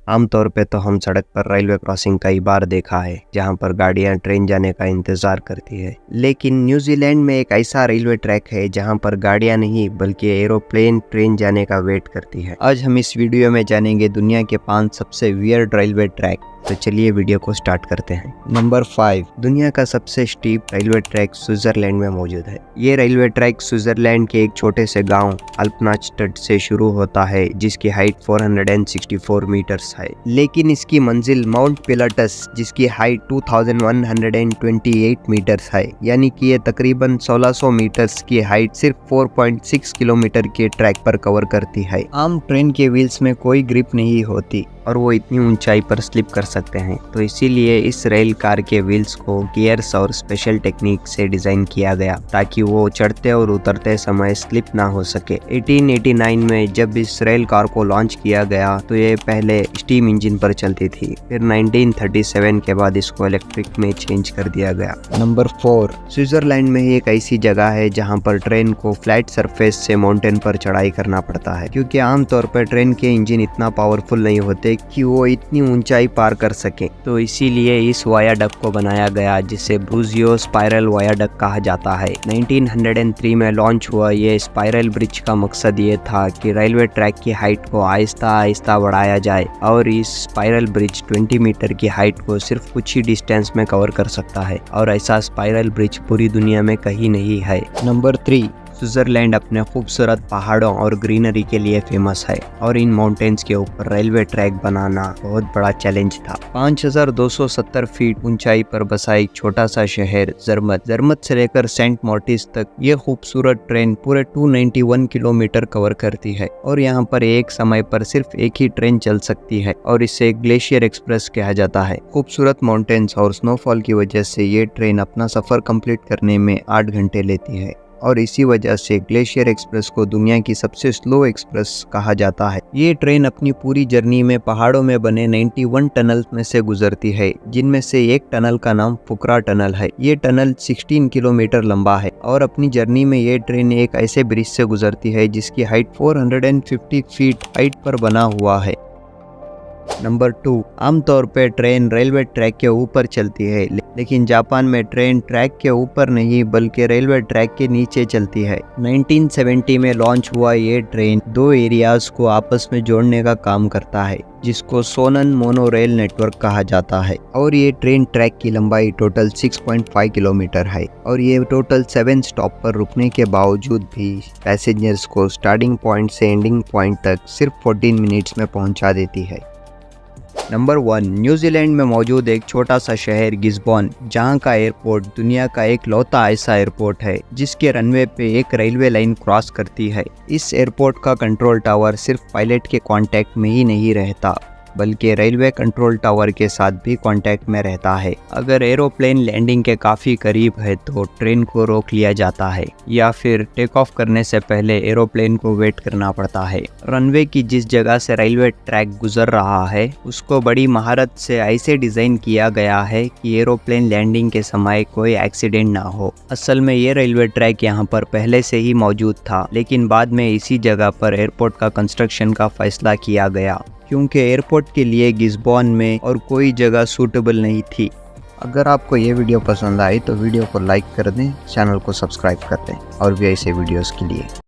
आमतौर पे तो हम सड़क पर रेलवे क्रॉसिंग कई बार देखा है जहां पर गाड़ियां ट्रेन जाने का इंतजार करती है, लेकिन न्यूजीलैंड में एक ऐसा रेलवे ट्रैक है जहां पर गाड़ियां नहीं बल्कि एरोप्लेन ट्रेन जाने का वेट करती है। आज हम इस वीडियो में जानेंगे दुनिया के 5 सबसे वियर्ड रेलवे ट्रैक। तो चलिए वीडियो को स्टार्ट करते हैं। नंबर 5, दुनिया का सबसे स्टीप रेलवे ट्रैक स्विट्जरलैंड में मौजूद है। ये रेलवे ट्रैक स्विट्जरलैंड के एक छोटे से गांव अल्पनास्टड से शुरू होता है, जिसकी हाइट 464 मीटर्स है, लेकिन इसकी मंजिल माउंट पिलाटस जिसकी हाइट 2128 मीटर्स है, यानी कि ये तकरीबन 1600 मीटर्स की हाइट सिर्फ 4.6 किलोमीटर के ट्रैक पर कवर करती है। आम ट्रेन के व्हील्स में कोई ग्रिप नहीं होती और वो इतनी ऊंचाई पर स्लिप कर सकते हैं, तो इसीलिए इस रेल कार के व्हील्स को गियर्स और स्पेशल टेक्निक से डिजाइन किया गया ताकि वो चढ़ते और उतरते समय स्लिप ना हो सके। 1889 में जब इस रेल कार को लॉन्च किया गया तो ये पहले स्टीम इंजन पर चलती थी, फिर 1937 के बाद इसको इलेक्ट्रिक में चेंज कर दिया गया। नंबर 4, स्विट्जरलैंड में एक ऐसी जगह है जहाँ पर ट्रेन को फ्लैट सरफेस से माउंटेन पर चढ़ाई करना पड़ता है, क्योंकि आमतौर पर ट्रेन के इंजन इतना पावरफुल नहीं होते कि वो इतनी ऊंचाई पार कर सके, तो इसीलिए इस वायाडक्ट को बनाया गया जिसे ब्रूजियो स्पाइरल वायाडक्ट कहा जाता है। 1903 में लॉन्च हुआ ये स्पाइरल ब्रिज का मकसद ये था कि रेलवे ट्रैक की हाइट को आहिस्ता आहिस्ता बढ़ाया जाए और इस स्पाइरल ब्रिज 20 मीटर की हाइट को सिर्फ कुछ ही डिस्टेंस में कवर कर सकता है, और ऐसा स्पाइरल ब्रिज पूरी दुनिया में कहीं नहीं है। नंबर 3, स्विट्जरलैंड अपने खूबसूरत पहाड़ों और ग्रीनरी के लिए फेमस है, और इन माउंटेन्स के ऊपर रेलवे ट्रैक बनाना बहुत बड़ा चैलेंज था। 5270 फीट ऊंचाई पर बसा एक छोटा सा शहर जर्मत से लेकर सेंट मॉर्टिस तक ये खूबसूरत ट्रेन पूरे 291 किलोमीटर कवर करती है, और यहाँ पर एक समय पर सिर्फ एक ही ट्रेन चल सकती है, और इसे ग्लेशियर एक्सप्रेस कहा जाता है। खूबसूरत माउंटेन्स और स्नोफॉल की वजह से ये ट्रेन अपना सफर कंप्लीट करने में 8 घंटे लेती है, और इसी वजह से ग्लेशियर एक्सप्रेस को दुनिया की सबसे स्लो एक्सप्रेस कहा जाता है। ये ट्रेन अपनी पूरी जर्नी में पहाड़ों में बने 91 टनल में से गुजरती है, जिनमें से एक टनल का नाम फुकरा टनल है। ये टनल 16 किलोमीटर लंबा है, और अपनी जर्नी में ये ट्रेन एक ऐसे ब्रिज से गुजरती है जिसकी हाइट 450 फीट हाइट पर बना हुआ है। नंबर 2, आमतौर पे ट्रेन रेलवे ट्रैक के ऊपर चलती है, लेकिन जापान में ट्रेन ट्रैक के ऊपर नहीं बल्कि रेलवे ट्रैक के नीचे चलती है। 1970 में लॉन्च हुआ ये ट्रेन 2 एरियाज को आपस में जोड़ने का काम करता है, जिसको सोनन मोनोरेल नेटवर्क कहा जाता है, और ये ट्रेन ट्रैक की लंबाई टोटल 6.5 किलोमीटर है, और ये टोटल 7 स्टॉप पर रुकने के बावजूद भी पैसेंजर्स को स्टार्टिंग पॉइंट से एंडिंग पॉइंट तक सिर्फ 14 मिनट्स में पहुंचा देती है। नंबर 1, न्यूजीलैंड में मौजूद एक छोटा सा शहर गिस्बॉन, जहां का एयरपोर्ट दुनिया का एक लौता ऐसा एयरपोर्ट है जिसके रनवे पे एक रेलवे लाइन क्रॉस करती है। इस एयरपोर्ट का कंट्रोल टावर सिर्फ पायलट के कांटेक्ट में ही नहीं रहता, बल्कि रेलवे कंट्रोल टावर के साथ भी कांटेक्ट में रहता है। अगर एरोप्लेन लैंडिंग के काफ़ी करीब है तो ट्रेन को रोक लिया जाता है, या फिर टेक ऑफ करने से पहले एरोप्लेन को वेट करना पड़ता है। रनवे की जिस जगह से रेलवे ट्रैक गुजर रहा है उसको बड़ी महारत से ऐसे डिज़ाइन किया गया है कि एरोप्लेन लैंडिंग के समय कोई एक्सीडेंट ना हो। असल में ये रेलवे ट्रैक यहाँ पर पहले से ही मौजूद था, लेकिन बाद में इसी जगह पर एयरपोर्ट का कंस्ट्रक्शन का फैसला किया गया, क्योंकि एयरपोर्ट के लिए गिस्बॉन में और कोई जगह सूटेबल नहीं थी। अगर आपको ये वीडियो पसंद आई तो वीडियो को लाइक कर दें, चैनल को सब्सक्राइब कर दें और भी ऐसे वीडियोस के लिए।